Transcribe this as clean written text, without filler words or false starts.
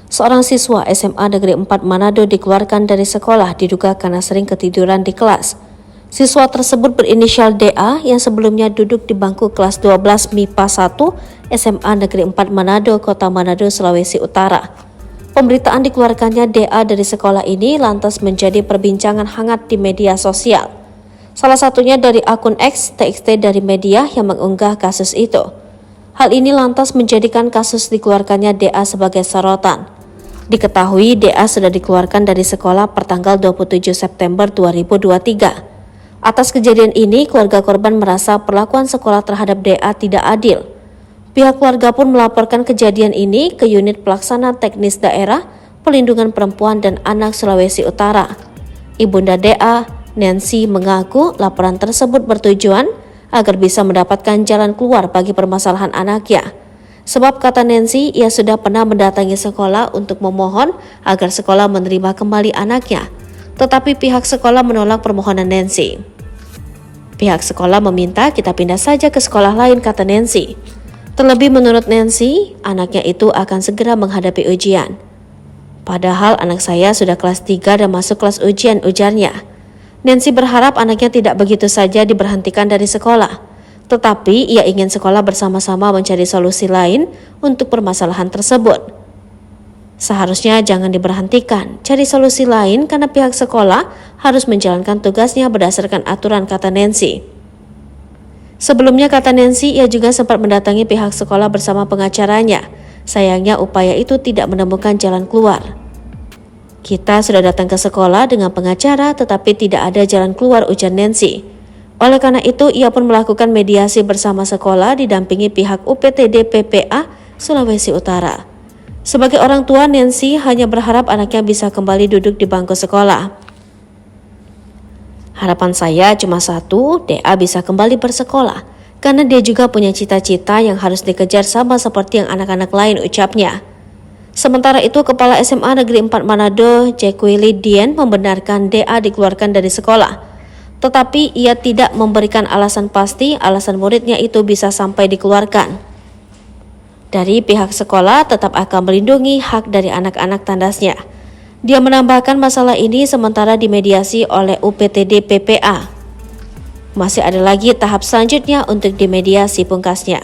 Seorang siswa SMA Negeri 4 Manado dikeluarkan dari sekolah diduga karena sering ketiduran di kelas. Siswa tersebut berinisial DA yang sebelumnya duduk di bangku kelas 12 MIPA 1 SMA Negeri 4 Manado, Kota Manado, Sulawesi Utara. Pemberitaan dikeluarkannya DA dari sekolah ini lantas menjadi perbincangan hangat di media sosial. Salah satunya dari akun X TXT dari media yang mengunggah kasus itu. Hal ini lantas menjadikan kasus dikeluarkannya DA sebagai sorotan. Diketahui DA sudah dikeluarkan dari sekolah pertanggal 27 September 2023. Atas kejadian ini, keluarga korban merasa perlakuan sekolah terhadap DA tidak adil. Pihak keluarga pun melaporkan kejadian ini ke Unit Pelaksana Teknis Daerah Pelindungan Perempuan dan Anak Sulawesi Utara. Ibunda DA, Nancy, mengaku laporan tersebut bertujuan agar bisa mendapatkan jalan keluar bagi permasalahan anaknya. Sebab kata Nancy, ia sudah pernah mendatangi sekolah untuk memohon agar sekolah menerima kembali anaknya. Tetapi pihak sekolah menolak permohonan Nancy. Pihak sekolah meminta kita pindah saja ke sekolah lain, kata Nancy. Terlebih menurut Nancy, anaknya itu akan segera menghadapi ujian. Padahal anak saya sudah kelas 3 dan masuk kelas ujian, ujarnya. Nancy berharap anaknya tidak begitu saja diberhentikan dari sekolah. Tetapi ia ingin sekolah bersama-sama mencari solusi lain untuk permasalahan tersebut. Seharusnya jangan diberhentikan, cari solusi lain karena pihak sekolah harus menjalankan tugasnya berdasarkan aturan, kata Nancy. Sebelumnya, kata Nancy, ia juga sempat mendatangi pihak sekolah bersama pengacaranya. Sayangnya upaya itu tidak menemukan jalan keluar. Kita sudah datang ke sekolah dengan pengacara tetapi tidak ada jalan keluar, ujar Nancy. Oleh karena itu, ia pun melakukan mediasi bersama sekolah didampingi pihak UPTD PPA Sulawesi Utara. Sebagai orang tua, Nancy hanya berharap anaknya bisa kembali duduk di bangku sekolah. Harapan saya cuma satu, DA bisa kembali bersekolah, karena dia juga punya cita-cita yang harus dikejar sama seperti yang anak-anak lain, ucapnya. Sementara itu, Kepala SMA Negeri 4 Manado, Jekwili Dien, membenarkan DA dikeluarkan dari sekolah. Tetapi ia tidak memberikan alasan pasti alasan muridnya itu bisa sampai dikeluarkan. Dari pihak sekolah tetap akan melindungi hak dari anak-anak, tandasnya. Dia menambahkan masalah ini sementara dimediasi oleh UPTD PPA. Masih ada lagi tahap selanjutnya untuk dimediasi, pungkasnya.